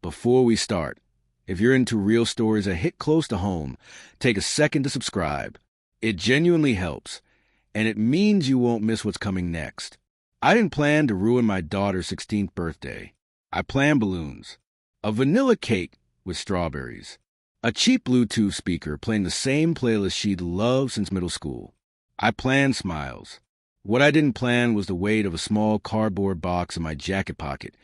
before we start, if you're into real stories that hit close to home, take a second to subscribe. It genuinely helps, and it means you won't miss what's coming next. I didn't plan to ruin my daughter's 16th birthday. I planned balloons, a vanilla cake with strawberries, a cheap Bluetooth speaker playing the same playlist she'd loved since middle school. I planned smiles. What I didn't plan was the weight of a small cardboard box in my jacket pocket,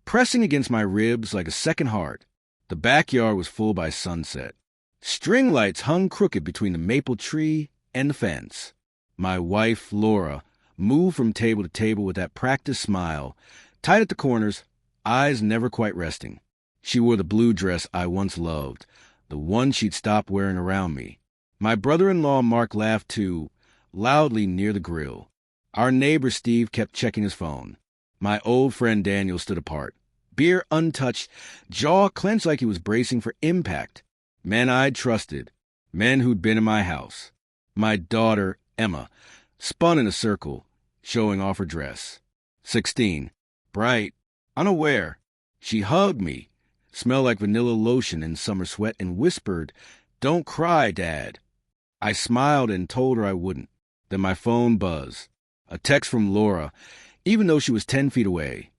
pressing against my ribs like a second heart. The backyard was full by sunset. String lights hung crooked between the maple tree and the fence. My wife, Laura, moved from table to table with that practiced smile, tight at the corners, eyes never quite resting. She wore the blue dress I once loved, the one she'd stopped wearing around me. My brother-in-law Mark laughed too, loudly near the grill. Our neighbor Steve kept checking his phone. My old friend Daniel stood apart, beer untouched, jaw clenched like he was bracing for impact. Men I'd trusted, men who'd been in my house. My daughter, Emma, spun in a circle, showing off her dress. 16, bright, unaware. She hugged me, smelled like vanilla lotion in summer sweat, and whispered, "Don't cry, Dad." I smiled and told her I wouldn't. Then my phone buzzed. A text from Laura, even though she was 10 feet away.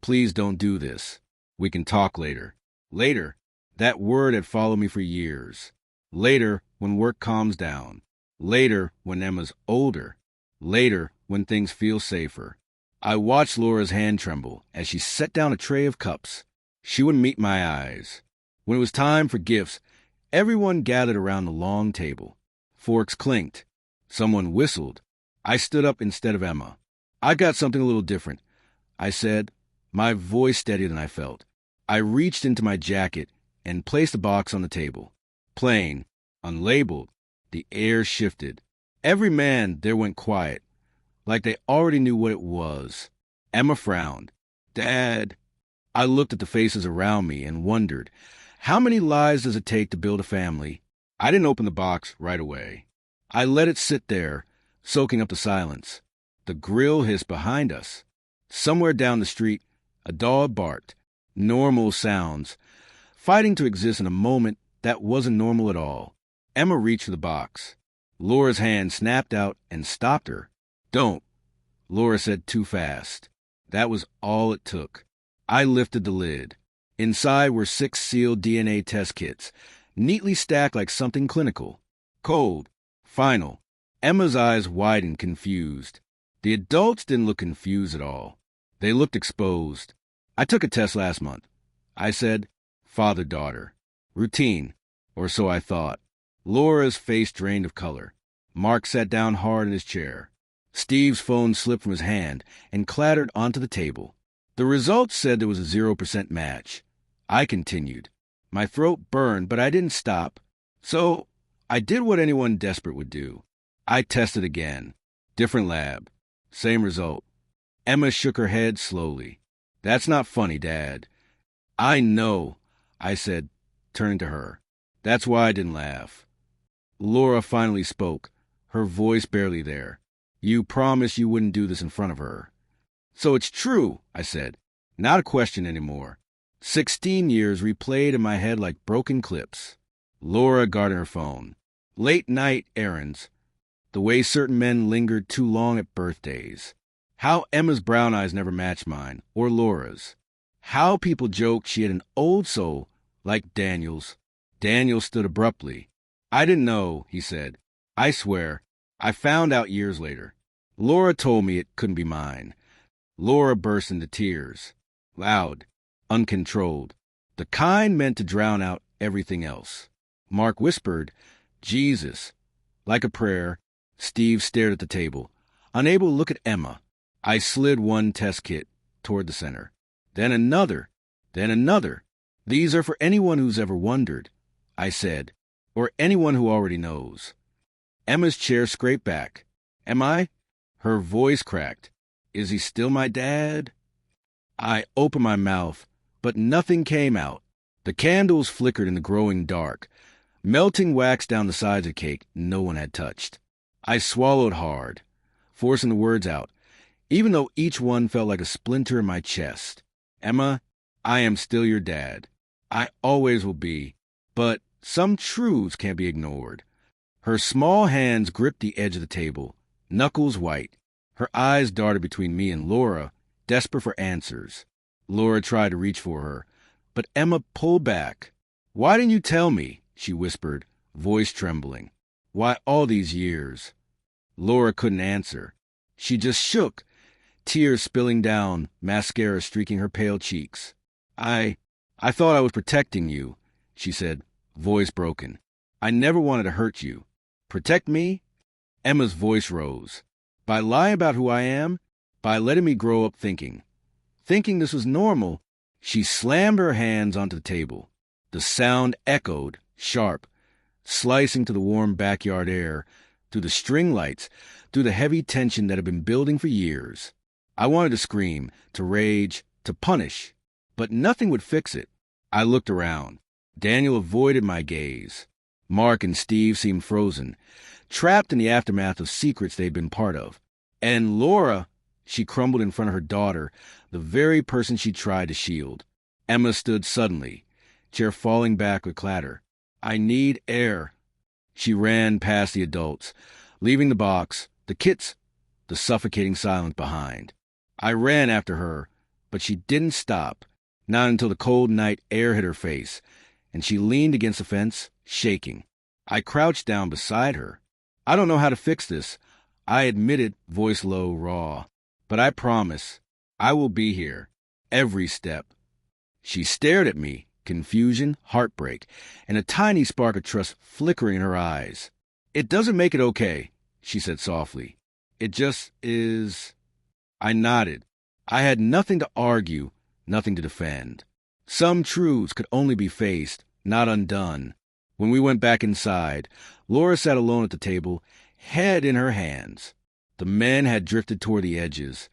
"Please don't do this. We can talk later." Later, that word had followed me for years. Later, when work calms down. Later, when Emma's older. Later, when things feel safer. I watched Laura's hand tremble as she set down a tray of cups. She wouldn't meet my eyes. When it was time for gifts, everyone gathered around the long table. Forks clinked. Someone whistled. I stood up instead of Emma. "I got something a little different," I said, my voice steadier than I felt. I reached into my jacket and placed the box on the table. Plain, unlabeled, the air shifted. Every man there went quiet, like they already knew what it was. Emma frowned. "Dad." I looked at the faces around me and wondered, how many lives does it take to build a family? I didn't open the box right away. I let it sit there, soaking up the silence. The grill hissed behind us. Somewhere down the street, a dog barked. Normal sounds, fighting to exist in a moment that wasn't normal at all. Emma reached for the box. Laura's hand snapped out and stopped her. "Don't," Laura said too fast. That was all it took. I lifted the lid. Inside were 6 sealed DNA test kits, neatly stacked like something clinical. Cold. Final. Emma's eyes widened, confused. The adults didn't look confused at all. They looked exposed. "I took a test last month," I said. Father-daughter. Routine, or so I thought. Laura's face drained of color. Mark sat down hard in his chair. Steve's phone slipped from his hand and clattered onto the table. The results said there was a 0% match. I continued. My throat burned, but I didn't stop. So I did what anyone desperate would do. I tested again. Different lab. Same result. Emma shook her head slowly. "That's not funny, Dad." "I know," I said, turning to her. "That's why I didn't laugh." Laura finally spoke, her voice barely there. "You promised you wouldn't do this in front of her." "So it's true," I said. Not a question anymore. 16 years replayed in my head like broken clips. Laura guarded her phone. Late night errands. The way certain men lingered too long at birthdays. How Emma's brown eyes never matched mine, or Laura's. How people joked she had an old soul, like Daniel's. Daniel stood abruptly. "I didn't know," he said. "I swear, I found out years later. Laura told me it couldn't be mine." Laura burst into tears. Loud, uncontrolled. The kind meant to drown out everything else. Mark whispered, "Jesus." Like a prayer, Steve stared at the table, unable to look at Emma. I slid one test kit toward the center. Then another. Then another. "These are for anyone who's ever wondered," I said, "or anyone who already knows." Emma's chair scraped back. "Am I?" Her voice cracked. "Is he still my dad?" I opened my mouth, but nothing came out. The candles flickered in the growing dark, melting wax down the sides of cake no one had touched. I swallowed hard, forcing the words out, even though each one felt like a splinter in my chest. "Emma, I am still your dad." I always will be. But some truths can't be ignored. Her small hands gripped the edge of the table, knuckles white. Her eyes darted between me and Laura, desperate for answers. Laura tried to reach for her, but Emma pulled back. "Why didn't you tell me?" she whispered, voice trembling. "Why all these years?" Laura couldn't answer. She just shook, tears spilling down, mascara streaking her pale cheeks. I thought I was protecting you," she said, voice broken. "I never wanted to hurt you." "Protect me?" Emma's voice rose. "By lying about who I am? By letting me grow up thinking this was normal?" She slammed her hands onto the table. The sound echoed, sharp, slicing to the warm backyard air, through the string lights, through the heavy tension that had been building for years. I wanted to scream, to rage, to punish, but nothing would fix it. I looked around. Daniel avoided my gaze. Mark and Steve seemed frozen, trapped in the aftermath of secrets they'd been part of. And Laura, she crumbled in front of her daughter, the very person she tried to shield. Emma stood suddenly, chair falling back with clatter. "I need air." She ran past the adults, leaving the box, the kits, the suffocating silence behind. I ran after her, but she didn't stop, not until the cold night air hit her face, and she leaned against the fence, shaking. I crouched down beside her. "I don't know how to fix this," I admitted, voice low, raw. "But I promise, I will be here, every step." She stared at me, confusion, heartbreak, and a tiny spark of trust flickering in her eyes. "It doesn't make it okay," she said softly. "It just is." I nodded. I had nothing to argue, nothing to defend. Some truths could only be faced, not undone. When we went back inside, Laura sat alone at the table, head in her hands. The men had drifted toward the edges,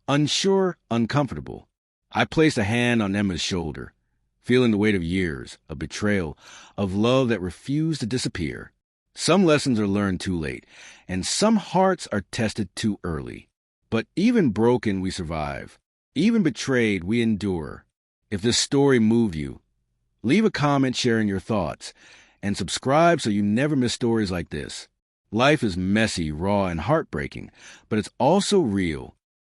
unsure, uncomfortable. I placed a hand on Emma's shoulder, feeling the weight of years, of betrayal, of love that refused to disappear. Some lessons are learned too late, and some hearts are tested too early. But even broken, we survive. Even betrayed, we endure. If this story moved you, leave a comment sharing your thoughts, and subscribe so you never miss stories like this. Life is messy, raw, and heartbreaking, but it's also real.